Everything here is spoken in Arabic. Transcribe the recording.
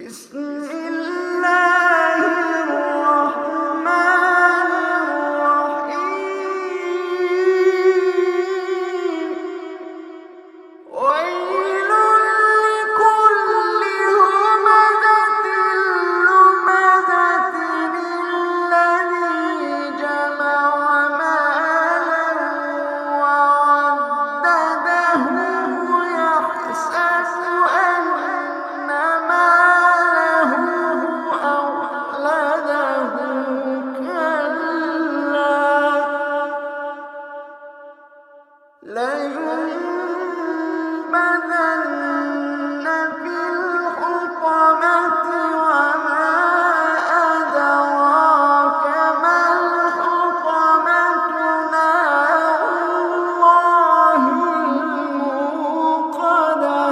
بسم الله الرحمن الرحيم. ويل لكل همزة لمزة الذي جمع مالا وعدده يحسب أن ماله أخلده كلا لينبذن في الحطمة وما أدراك ما الحطمة نار الله الموقدة